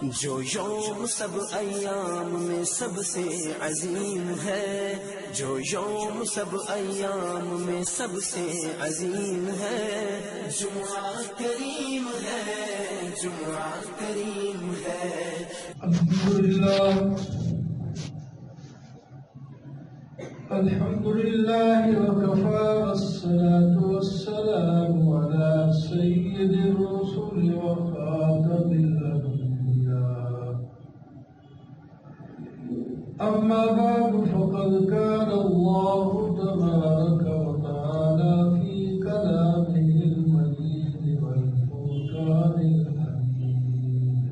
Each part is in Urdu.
جو یوم سب ایام میں سب سے عظیم ہے، جو یوم سب ایام میں سب سے عظیم ہے، جمعہ کریم ہے، جمعہ کریم ہے۔ الحمد لله وكفى، والصلاة والسلام على سيد الرسل وخاتم الأنبياء. أما بعد، فقد كان الله تبارك وتعالى في كلامه المجيد والفرقان الحميد.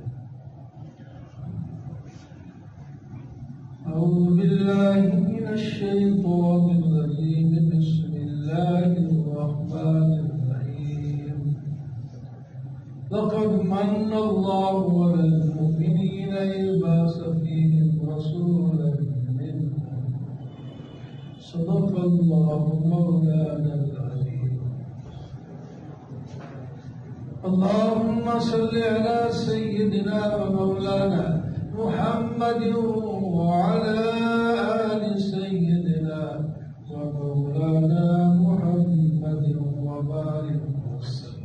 أعوذ بالله من الشيطان الرجيم. بسم الله الرحمن الرحيم. لقد من الله على المؤمنين إذ بعث فيهم رسولا منهم. صدق الله مولانا العظيم. اللهم صل على سيدنا ومولانا محمد وعلى آل سيدنا ومولانا محمد وبارك وسلم.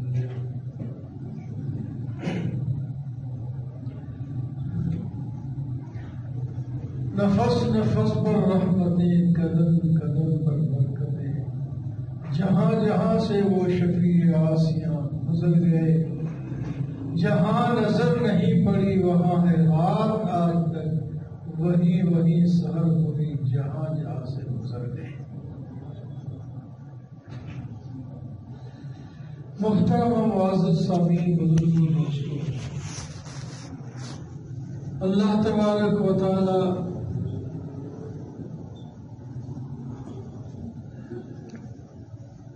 نفس نفس پر رحمتیں، قدم قدم پر برکتیں، جہاں جہاں سے وہ شفیع آسیاں گزر گئے، جہاں نظر نہیں پڑی وہاں ہے رات آج تک، وہی وہی سحر ہوئی جہاں جہاں سے گزر گئے۔ محترم و معزز سامعین، بزرگوں، دوستوں، اللہ تبارک و تعالی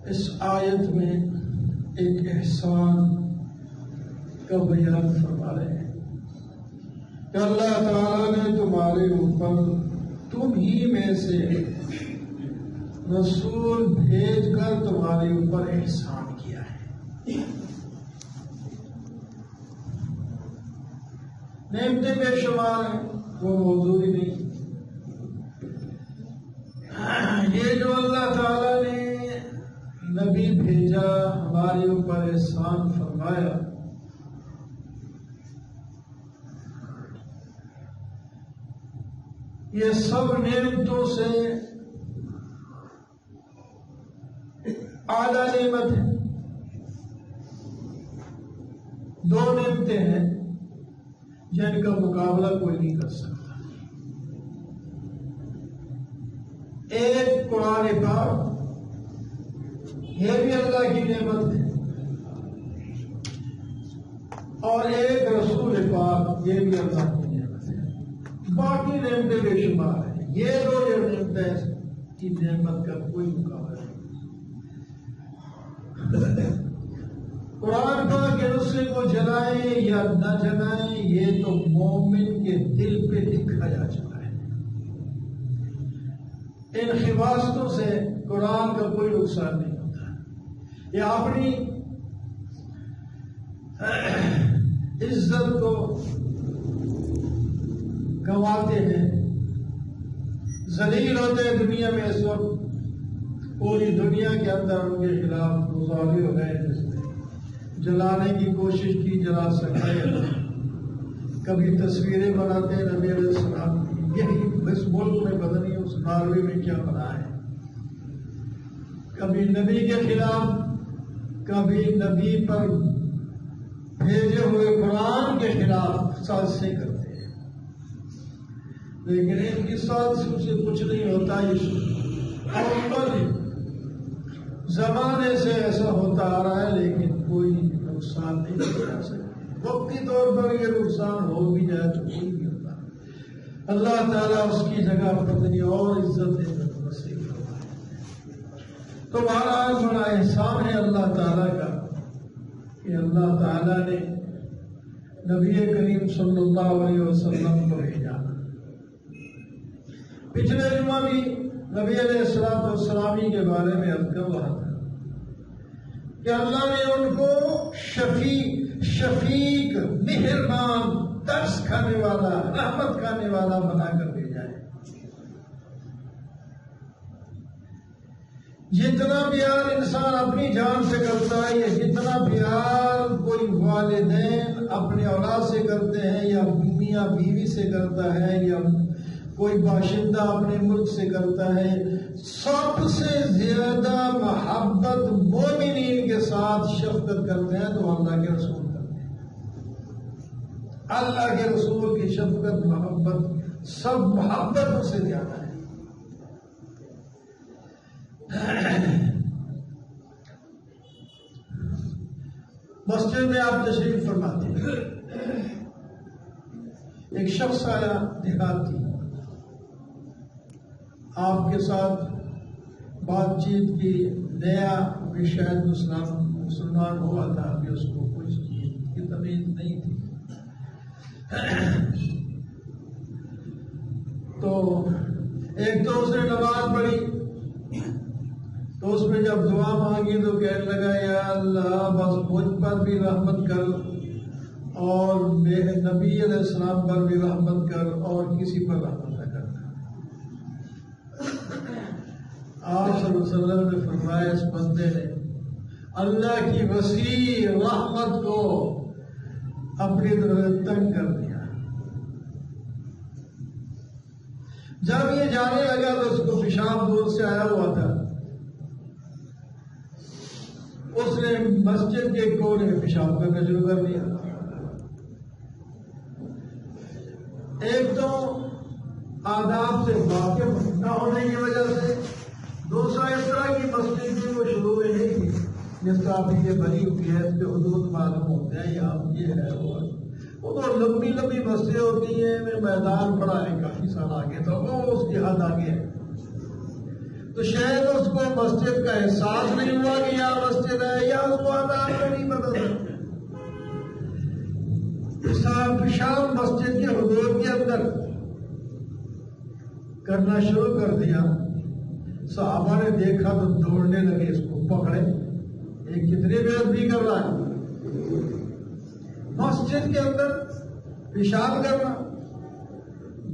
اس آیت میں ایک احسان کا بیان فرما رہے ہیں کہ اللہ تعالیٰ نے تمہارے اوپر تم ہی میں سے رسول بھیج کر تمہارے اوپر احسان کیا ہے۔ نعمتیں بے شمار ہیں، وہ موضوع ہی نہیں۔ یہ جو اللہ تعالیٰ نے نبی بھیجا، ہمارے اوپر احسان فرمایا، یہ سب نعمتوں سے اعلیٰ نعمت ہے۔ دو نعمتیں ہیں جن کا مقابلہ کوئی نہیں کر سکتا۔ ایک قرآن پاک، یہ بھی اللہ کی نعمت ہے، اور ایک رسول پاک، یہ بھی اللہ کی نعمت ہے۔ باقی نعمتیں بے شمار ہیں، یہ دو نعمتیں کی نعمت کا کوئی مقابلہ نہیں۔ قرآن پاک کے نسخے کو جلائیں یا نہ جلائیں، یہ تو مومن کے دل پہ لکھا جا چکا ہے۔ ان خواستوں سے قرآن کا کوئی نقصان نہیں ہوتا۔ یہ اپنی عزت کو گنواتے ہیں، ذلیل ہوتے ہیں دنیا میں۔ اس وقت پوری دنیا کے اندر ان کے خلاف مظاہرے ہو گئے، جس نے جلانے کی کوشش کی، جلا سکے۔ کبھی تصویریں بناتے ہیں نبی علیہ السلام کی، یہی اس ملک میں پتہ نہیں اس ناروے میں کیا بنا ہے۔ کبھی نبی کے خلاف، کبھی نبی پر بھیجے ہوئے قرآن کے خلاف سازشیں کرتے ہیں، لیکن ان کی سازشوں سے کچھ نہیں ہوتا۔ زمانے سے ایسا ہوتا آ رہا ہے، لیکن کوئی نقصان نہیں ہو سکتا۔ وقتی طور پر یہ نقصان ہو بھی جائے تو کوئی نہیں ہوتا۔ اللہ تعالیٰ اس کی جگہ پتنی اور عزت نصیب فرمائے۔ تو بہرحال بڑا احسان ہے اللہ تعالیٰ کا کہ اللہ تعالیٰ نے نبی کریم صلی اللہ علیہ وسلم کو بھیجا۔ پچھلے جمعہ بھی نبی علیہ السلام کے بارے میں عرض کر رہا تھا کہ اللہ نے ان کو شفیق، مہربان، ترس کھانے والا، رحمت کھانے والا بنا کر بھیجا ہے۔ جتنا پیار انسان اپنی جان سے کرتا ہے، یا جتنا پیار کوئی والدین اپنے اولاد سے کرتے ہیں، یا میاں بیوی سے کرتا ہے، یا کوئی باشندہ اپنے ملک سے کرتا ہے، سب سے زیادہ محبت مومنین کے ساتھ شفقت کرتے ہیں تو اللہ کے رسول کرتے ہیں۔ اللہ کے رسول کی شفقت محبت سب محبتوں سے زیادہ ہے۔ مسجد میں آپ تشریف فرماتے ہیں، ایک شخص آیا دیہاتی، آپ کے ساتھ بات چیت کی، نیا بھی شاید مسلمان ہوا تھا، ابھی اس کو کوئی کی تمیز نہیں تھی، تو ایک تو اس نے نماز پڑھی، تو اس میں جب دعا مانگی تو کہنے لگا یا اللہ بس مجھ پر بھی رحمت کر اور میرے نبی علیہ السلام پر بھی رحمت کر اور کسی پر رحمت نہ کرنا۔ آپ صلی اللہ علیہ وسلم نے فرمایا اس بندے نے اللہ کی وسیع رحمت کو اپنی طرف تنگ کر دیا۔ جب یہ جانے لگا تو اس کو پیشاب دور سے آیا ہوا تھا، اس نے مسجد کے کونے میں پیشاب کرنا شروع کر دیا۔ ایک تو آداب سے واقف نہ ہونے کی وجہ سے، دوسرا اس طرح کی مسجد کی وہ شروع میں نہیں تھی جس طرح بھی یہ بنی ہوئی ہے، اس کے حدود معلوم ہوتے ہیں، یہاں یہ ہے وہ تو لمبی لمبی مسجدیں ہوتی ہیں، میدان بڑا ہے کافی سال آگے، تو وہ اس کی حد آگے ہے، تو شاید اس کو مسجد کا احساس نہیں ہوا کہ یہاں مسجد ہے، یا اس کو آداب میں نہیں پتا تھا۔ پیشاب مسجد کے حدود کے اندر کرنا شروع کر دیا۔ صحابہ نے دیکھا تو دوڑنے لگے، اس کو پکڑے، یہ کتنی بے ادبی کر رہا ہے، مسجد کے اندر پیشاب کرنا۔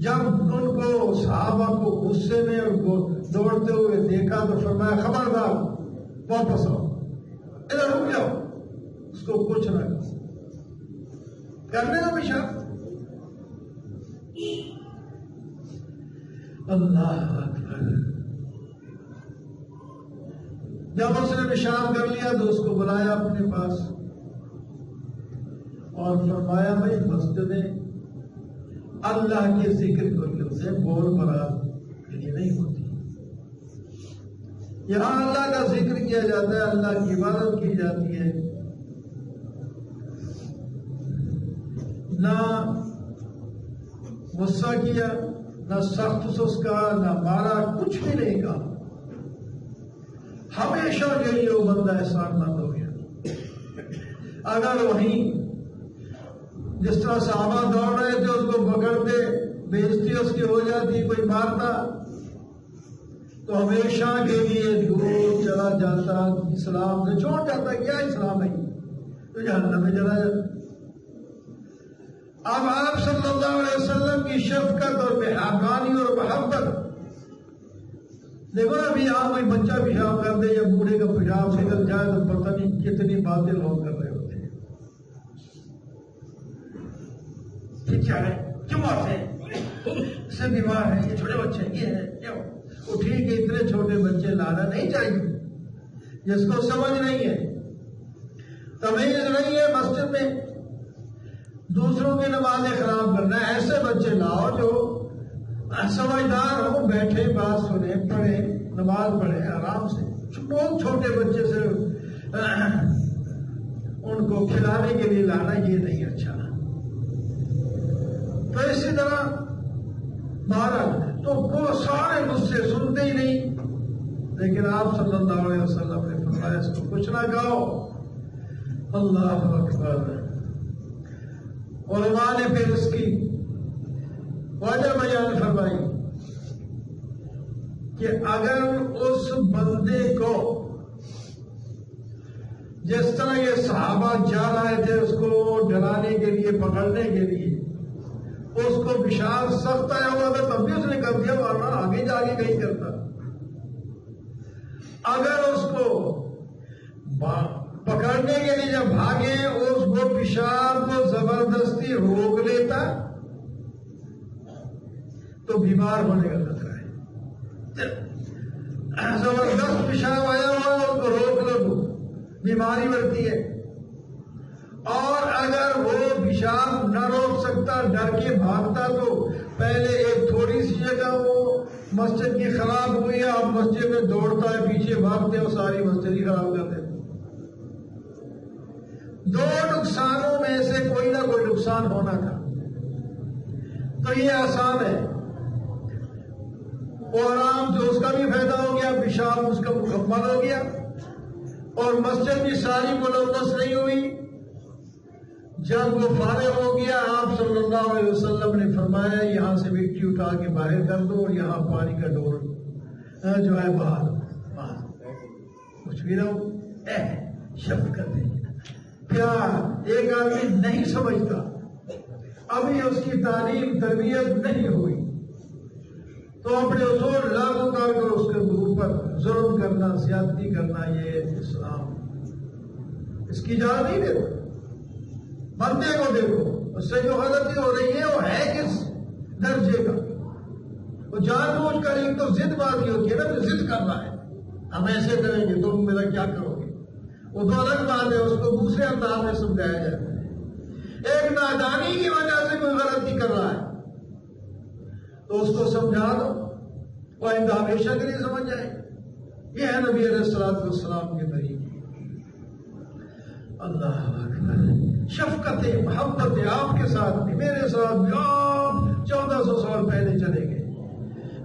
جب ان کو صحابہ کو غصے میں ان کو دوڑتے ہوئے دیکھا تو فرمایا خبردار واپس آؤ، ادھر رک جاؤ، اس کو کچھ نہ کرنے کا پیشاب۔ اللہ اکبر۔ جب اس نے پیشاب کر لیا تو اس کو بلایا اپنے پاس اور فرمایا بھائی مسجدیں اللہ کے ذکر کو سے بول برات کے لیے نہیں ہوتی، یہاں اللہ کا ذکر کیا جاتا ہے، اللہ کی عبادت کی جاتی ہے، نہ غصہ کیا، نہ سخت سسکا، نہ مارا، کچھ بھی نہیں کہا، ہمیشہ کے لیے وہ بندہ احسان مند ہو گیا۔ اگر وہیں جس طرح صحابہ دوڑ رہے تھے اس کو پکڑتے، بےعزتی اس کی ہو جاتی، کوئی مارتا تو ہمیشہ کے لیے دور چلا جاتا، اسلام سے چھوڑ جاتا، کیا اسلام ہے تو جہنم میں چلا جاتا۔ اب آپ صلی اللہ علیہ وسلم کی شفقت اور مہربانی اور محبت دیکھو نا، ابھی آپ کوئی بچہ پیشاب کر دے یا بوڑھے کا پیشاب نکل جائے تو پتہ نہیں کتنی باتیں لوگ کر رہے ہوتے ہیں، کیا ہے، کیوں آتے ہیں، اس سے بیمار ہے، یہ چھوٹے بچے یہ ہے، کیا وہ ٹھیک ہے، اتنے چھوٹے بچے لانا نہیں چاہیے، جس کو سمجھ نہیں ہے، تمیز نہیں ہے، مسجد میں دوسروں کی نمازیں خراب کرنا ہے، ایسے بچے لاؤ جو سمجھدار ہو، بیٹھے بات سنے، پڑھے، نماز پڑھے آرام سے۔ بہت چھوٹے بچے سے ان کو کھلانے کے لیے لانا یہ نہیں اچھا۔ تو اسی طرح مہاراج تو وہ سارے مجھ سے سنتے ہی نہیں، لیکن آپ صلی اللہ علیہ وسلم نے فرمایا اس کو کچھ نہ کہو۔ اللہ اکبر۔ علماء نے پھر اس کی وجہ بیان فرمائی کہ اگر اس بندے کو جس طرح یہ صحابہ جا رہے تھے اس کو ڈرانے کے لیے، پکڑنے کے لیے، پیشاب سخت آیا ہوا تھا تب بھی اس نے کر دیا، ورنہ آگے جا کے نہیں کرتا۔ اگر اس کو پکڑنے کے لیے جب بھاگے اس کو پیشاب کو زبردستی روک لیتا تو بیمار ہونے کا خطرہ ہے۔ زبردست پیشاب آیا ہوا اس کو روک لو تو بیماری بڑھتی ہے، اور اگر وہ پیشاب نہ روک سکتا ڈر کے بھاگتا تو پہلے ایک تھوڑی سی جگہ وہ مسجد کی خراب ہوئی ہے، اب مسجد میں دوڑتا ہے پیچھے بھاگتے اور ساری مسجد ہی خراب کر دیتے۔ دو نقصانوں میں سے کوئی نہ کوئی نقصان ہونا تھا، تو یہ آسان ہے، وہ آرام جو اس کا بھی فائدہ ہو گیا، پیشاب اس کا مکمل ہو گیا، اور مسجد بھی ساری ملوث نہیں ہوئی۔ جب وہ فارغ ہو گیا آپ صلی اللہ علیہ وسلم نے فرمایا یہاں سے مٹی اٹھا کے باہر کر دو اور یہاں پانی کا ڈور جو ہے باہر کچھ بھی نہ ہو، شفقت ہے، پیار۔ ایک آدمی نہیں سمجھتا، ابھی اس کی تعلیم تربیت نہیں ہوئی، تو اپنے اصول لاگو کر کر اس کے اوپر ظلم کرنا، زیادتی کرنا، یہ اسلام اس کی اجازت نہیں دیتا۔ بندے کو دیکھو اس سے جو غلطی ہو رہی ہے وہ ہے کس درجے کا، وہ جان بوجھ کر ایک تو ضد بازی ہوتی ہے نا، تو ضد کرنا ہے ہم ایسے کریں گے تم میرا کیا کرو گے، وہ تو الگ بات ہے، اس کو دوسرے انداز میں سمجھایا جاتا ہے۔ ایک نادانی کی وجہ سے کوئی غلطی کر رہا ہے تو اس کو سمجھا دو، وہ آئندہ ہمیشہ کے لیے سمجھ جائے۔ یہ ہے نبی علیہ الصلوۃ والسلام کے طریقے۔ اللہ اکبر، شفقت محبت آپ کے ساتھ بھی، میرے ساتھ بھی، آپ 1400 سال پہلے چلے گئے۔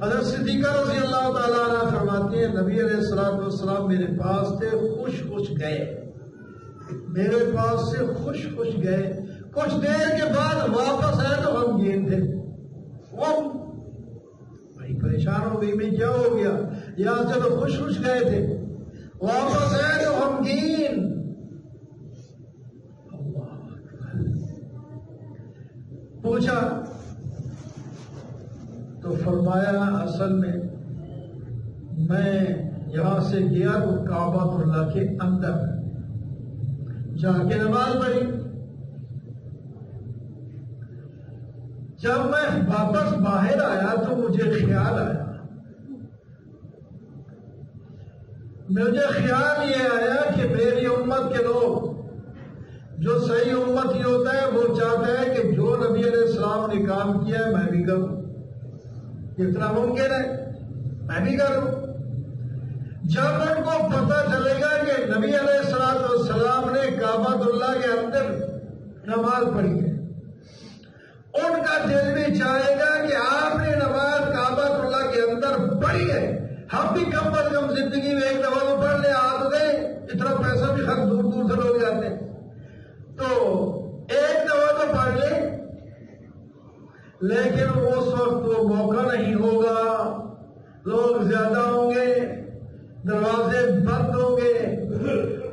حضرت صدیقہ رضی اللہ تعالیٰ عنہ فرماتی ہیں نبی علیہ الصلوۃ والسلام میرے پاس سے خوش خوش گئے، میرے پاس سے خوش خوش گئے، کچھ دیر کے بعد واپس آئے تو غمگین تھے، وہ بھائی پریشان ہو گئی، میں کیا ہو گیا، یہاں سے تو خوش خوش گئے تھے، واپس آئے تو غمگین۔ پوچھا تو فرمایا اصل میں یہاں سے گیا تو کعبۃ اللہ کے اندر جا کے نماز پڑھی، جب میں واپس باہر آیا تو مجھے خیال آیا، یہ آیا کہ میری امت کے لوگ، جو صحیح امت ہی ہوتا ہے وہ چاہتا ہے کہ جو نبی علیہ السلام نے کام کیا ہے میں بھی کروں، اتنا ممکن ہے میں بھی کروں۔ جب ان کو پتہ چلے گا کہ نبی علیہ السلام نے کعبۃ اللہ کے اندر نماز پڑھی ہے، ان کا دل بھی چاہے گا کہ آپ نے نماز کعبۃ اللہ کے اندر پڑھی ہے، ہم بھی کم از کم زندگی میں ایک دفعہ تو پڑھ لیں، آپ دیں، اتنا پیسہ بھی خرچ دور دور سے لوگ جاتے ہیں، تو ایک دفعہ تو پڑھ لیں، لیکن اس وقت وہ موقع نہیں ہوگا، لوگ زیادہ ہوں گے، دروازے بند ہوں گے،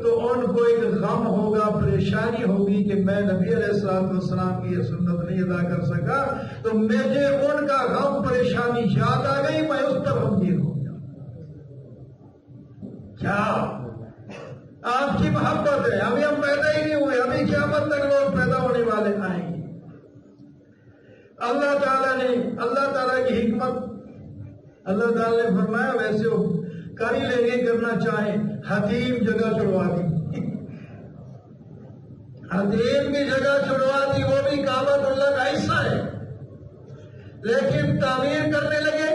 تو ان کو ایک غم ہوگا، پریشانی ہوگی کہ میں نبی علیہ السلام کی یہ سنت نہیں ادا کر سکا، تو مجھے ان کا غم پریشانی یاد آ گئی، میں اس پر غمگین ہو گیا۔ کیا آپ کی محبت ہے، ابھی ہم پیدا ہی نہیں ہوئے، ابھی قیامت تک لوگ پیدا ہونے والے آئیں گے۔ اللہ تعالیٰ کی حکمت، اللہ تعالیٰ نے فرمایا ویسے وہ کر ہی لیں گے، کرنا چاہیں، حتیم جگہ چھڑوا دی، حتیم کی جگہ چھڑوا دی، وہ بھی کعبۃ اللہ کا حصہ ہے، لیکن تعمیر کرنے لگے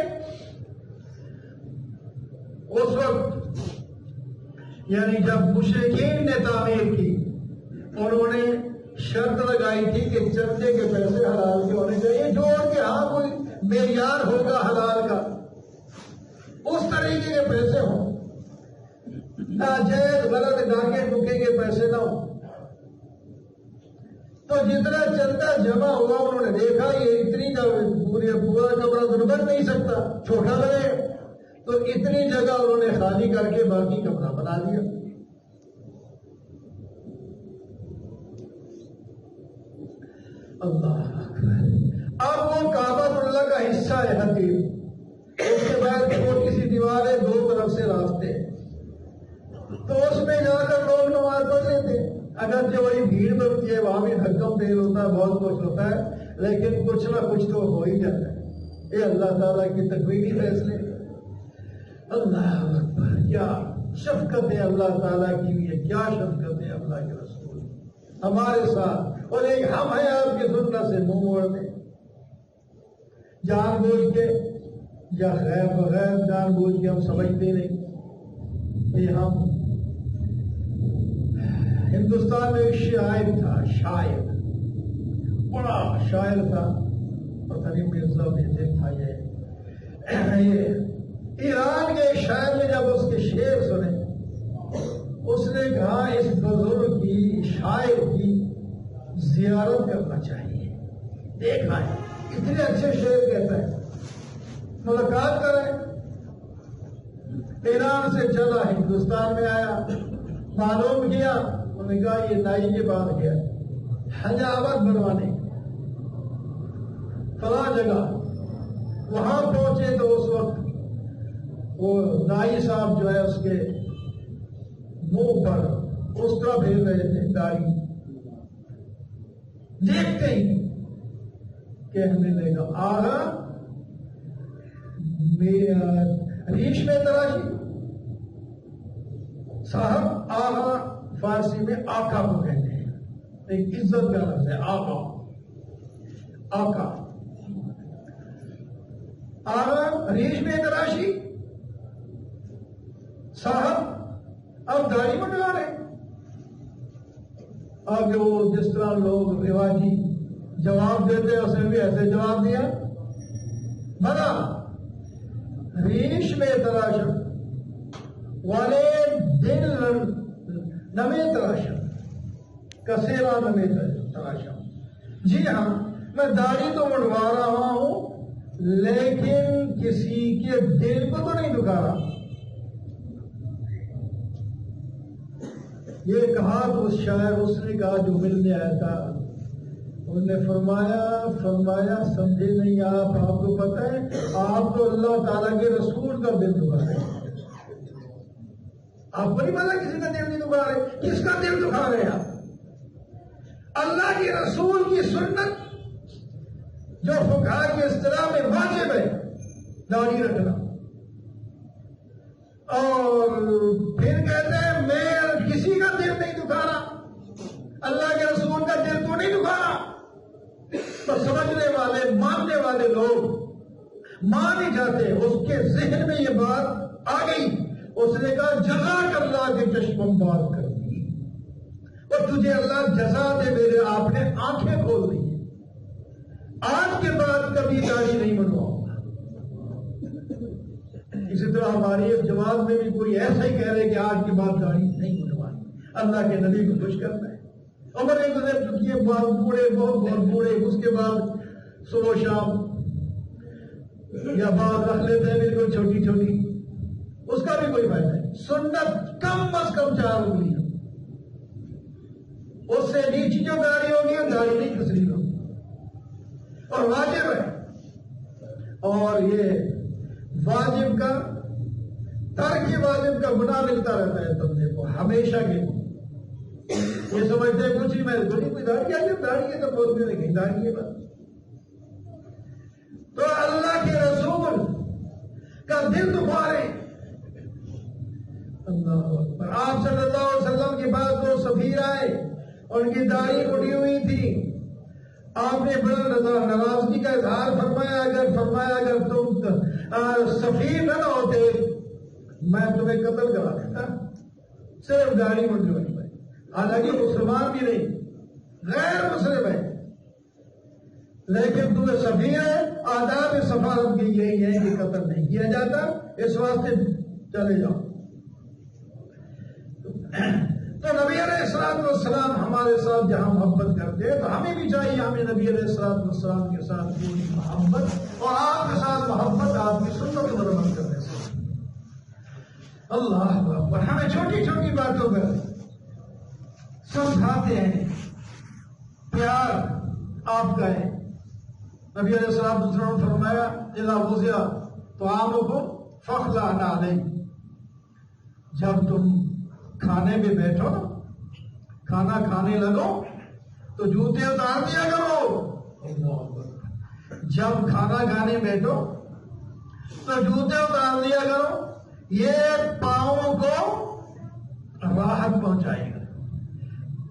اس وقت، یعنی جب مشرکین نے تعمیر کی، انہوں نے شرط لگائی تھی کہ چندے کے پیسے حلال کے ہونے چاہیے، جوڑ کے ہاں کوئی معیار ہوگا حلال کا، اس طریقے کے پیسے ہوں، ناجائز غلط ڈاکے ٹکے کے پیسے نہ ہوں۔ تو جتنا چندہ جمع ہوا انہوں نے دیکھا یہ اتنی کا پورا کمرہ تو بن نہیں سکتا، چھوٹا لگے، تو اتنی جگہ انہوں نے خالی کر کے باقی کمرہ بنا دیا۔ اللہ اب وہ سا ہے حقیر، اس کے بعد چھوٹی سی دیوار ہے، دو طرف سے راستے، تو اس میں جا کر لوگ نماز پڑھ لیتے ہیں۔ اگرچہ وہی بھیڑ بڑھتی ہے، وہاں بھی دھکم تیل ہوتا ہے، بہت کچھ ہوتا ہے، لیکن کچھ نہ کچھ تو ہو ہی جاتا ہے۔ یہ اللہ تعالیٰ کی تقدیری فیصلے۔ اللہ اکبر، کیا شفقت ہے اللہ تعالیٰ کی بھی ہے، کیا شفقت ہے اللہ کے رسول ہمارے ساتھ، اور ایک ہم ہیں آپ کی سنت سے منہ موڑنے، جان بوجھ کے یا غیر بغیر جان بوجھ کے ہم سمجھتے نہیں۔ یہ ہم ہندوستان میں ایک شاعر تھا، شاعر بڑا شاعر تھا، پتہ نہیں مرزا بھیجن تھا یہ ایران کے شاعر نے جب اس کے شعر سنے، اس نے کہا اس بزرگ کی، شاعر کی زیارت کرنا چاہیے، دیکھنا ہے اتنے اچھے شعر کہتا ہے، ملاقات کریں۔ ایران سے چلا ہندوستان میں آیا، معلوم کیا، انہوں نے کہا یہ نائی کے بعد گیا حجابت بنوانے فلاں جگہ، وہاں پہنچے تو اس وقت وہ نائی صاحب جو ہے اس کے منہ پر اس طرح پھیر رہے تھے داڑھی، دیکھتے ہی کہنے لگا آگا ریش میں تراشی۔ صاحب آغا فارسی میں آقا کو کہتے ہیں، ایک عزت کا لفظ ہے آقا، آقا۔ آغا ریش میں تراشی، صاحب اب داڑھی منڈوا رہے۔ اب وہ جس طرح لوگ رواجی جواب دیتے ہیں، اس نے بھی ایسے جواب دیا، بنا ریش میں تراشا والے دل نمے تراشا، کسیرا نمے تراشا۔ جی ہاں، میں داڑھی تو منڈوا رہا ہوں، لیکن کسی کے دل کو تو نہیں دکھا رہا۔ یہ کہا تو اس شاعر، اس نے کہا جو ملنے آیا تھا، انہوں نے فرمایا سمجھے نہیں آپ کو پتہ ہے آپ تو اللہ تعالیٰ کے رسول کا دل دکھا رہے ہیں، آپ کو نہیں پتا کسی کا دل نہیں دکھا رہے، کس کا دل دکھا رہے ہیں آپ؟ اللہ کے رسول کی سنت جو فقہا کی اصطلاح میں واجب ہے، داڑھی رکھنا، اور پھر کہتے ہیں میں کسی کا دل نہیں دکھا رہا، اللہ کے رسول کا دل تو نہیں دکھا رہا۔ تو سمجھنے والے، ماننے والے لوگ مان ہی جاتے، اس کے ذہن میں یہ بات آ گئی، اس نے کہا جزاک اللہ کے چشم بات کر دی، اور تجھے اللہ جزا دے میرے، آپ نے آنکھیں کھول دی، آج کے بعد کبھی داڑھی نہیں منڈواؤں گا۔ اسی طرح ہماری اس جماعت میں بھی کوئی ایسا ہی کہہ رہے کہ آج کے بعد داڑھی نہیں منڈوانی، اللہ کے نبی کو خوش کرنا ہے۔ عمر گزر چکی ہے، بوڑھے بہت بوڑھے، اس کے بعد صبح شام یا بعض رکھ لیتے ہیں بالکل چھوٹی چھوٹی، اس کا بھی کوئی فائدہ نہیں۔ سنت کم از کم 4 انگلی ہے، اس سے نیچی جو داڑھی ہوگی داڑھی نہیں کسری ہوگی، اور واجب ہے، اور یہ واجب کا ترک واجب کا گناہ ملتا رہتا ہے بندے کو ہمیشہ کے۔ یہ سمجھتے ہیں کچھ ہی میں کوئی داڑھی آئی، داڑھی ہے تو بولتے نہیں کہیں داڑھی ہے بس۔ تو اللہ کے رسول کا دل دکھا رہے، اللہ اکبر۔ آپ صلی اللہ علیہ وسلم کے بعد وہ سفیر آئے، ان کی داڑھی اڑی ہوئی تھی، آپ نے بڑا ناراضگی کا اظہار فرمایا اگر تم سفیر نہ ہوتے میں تمہیں قتل کرا دیتا، صرف داڑھی منڈوانی۔ حالانکہ مسلمان بھی نہیں، غیر مسلم ہے، لیکن تمہیں سفیر ہے، آداب سفارت کی یہی ہے کہ قتل نہیں کیا جاتا، اس واسطے چلے جاؤ۔ تو نبی علیہ السلام ہمارے ساتھ جہاں محبت کرتے ہیں تو ہمیں بھی چاہیے ہمیں نبی علیہ السلام کے ساتھ پوری محبت، اور آپ کے ساتھ محبت آپ کی سنت کو مرمت کرنے سے۔ اللہ اکبر، ہمیں چھوٹی چھوٹی باتوں پر سمجھاتے ہیں، پیار آپ کا ہے، نبی علیہ السلام نے فرمایا اذا وضع طعامکم فاخلعوا علیکم، جب تم کھانے میں بیٹھو نا، کھانا کھانے لگو تو جوتے اتار دیا کرو۔ جب کھانا کھانے بیٹھو تو جوتے اتار دیا کرو، یہ پاؤں کو راحت پہنچائے گا۔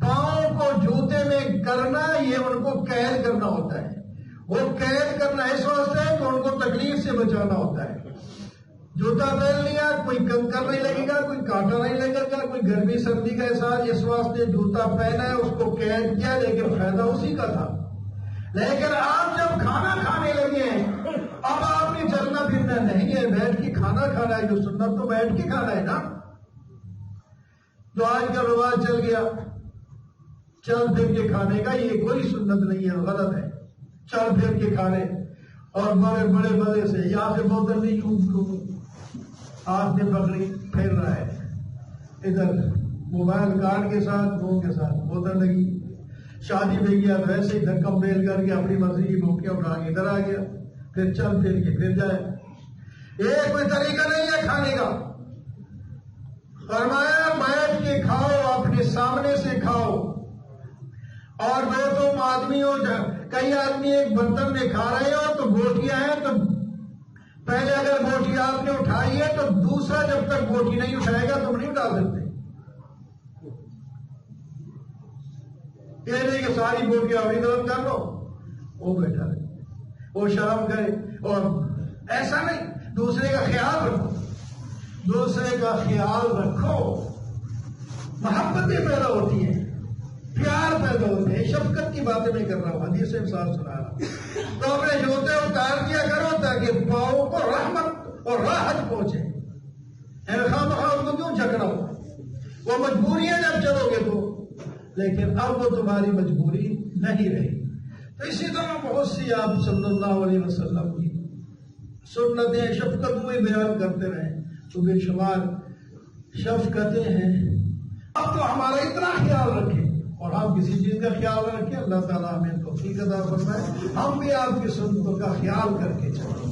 پاؤں کو جوتے میں کرنا یہ ان کو قید کرنا ہوتا ہے، وہ قید کرنا اس واسطے ہے کہ ان کو تکلیف سے بچانا ہوتا ہے۔ جوتا پہن لیا، کوئی کنکر نہیں لگے گا، کوئی کانٹا نہیں لگے گا، کوئی گرمی سردی کا احساس، اس واسطے جوتا پہنا ہے، اس کو قید کیا، لیکن فائدہ اسی کا تھا۔ لیکن آپ جب کھانا کھانے لگے ہیں، اب آپ نے چلنا پھرنا نہیں ہے، بیٹھ کے کھانا کھانا ہے، جو سنت تو بیٹھ کے کھانا ہے نا۔ جو آج کا رواج چل گیا چل پھر کے کھانے کا، یہ کوئی سنت نہیں ہے، غلط ہے۔ چل پھر کے کھانے اور بڑے بڑے مزے سے، یہاں سے بوتل نہیں، یوں ہاتھ میں پکڑی پھیر رہا ہے، ادھر موبائل کارڈ کے ساتھ منہ کے ساتھ بوتل لگی، شادی میں گیا تو ایسے ہی دھکم بیل کر کے اپنی مرضی کی بھوکیاں اٹھا کے ادھر آ گیا، پھر چل پھر کے پھر جائے۔ یہ کوئی طریقہ نہیں ہے کھانے کا۔ فرمایا بیٹھ کے کھاؤ، اپنے سامنے سے کھاؤ، اور جو تم آدمی ہو، کئی آدمی ایک برتن میں کھا رہے ہو تو بوٹیاں ہیں، تو پہلے اگر بوٹی آپ نے اٹھائی ہے تو دوسرا جب تک بوٹی نہیں اٹھائے گا تم نہیں اٹھا سکتے۔ یہ نہیں کہ ساری بوٹیاں اپنی طرف کر لو، وہ بیٹھا رہے، وہ شرم کرے، اور ایسا نہیں، دوسرے کا خیال رکھو، دوسرے کا خیال رکھو، محبتیں پیدا ہوتی ہیں، پیار پیدا ہوتے ہیں۔ شفقت کی باتیں میں کر رہا ہوں، حدیث سے مثال سنا رہا ہوں۔ تو اپنے جوتے اتار دیا کرو تاکہ پاؤں کو رحمت اور راحت پہنچے۔ خواہ مخواہ ان کو کیوں جھگڑا ہو، وہ مجبوریاں جب چلو گے تو، لیکن اب وہ تمہاری مجبوری نہیں رہی۔ تو اسی طرح بہت سی آپ صلی اللہ علیہ وسلم کی سنتیں شفقت میں بیان کرتے رہے، تو بے شمار شفقتیں ہیں۔ اب تو ہمارا اتنا خیال رکھیں اور ہم کسی چیز کا خیال رکھیں، اللہ تعالیٰ ہمیں توفیق عطا فرمائے، ہم بھی آپ کی سنتوں کا خیال کر کے چلیں۔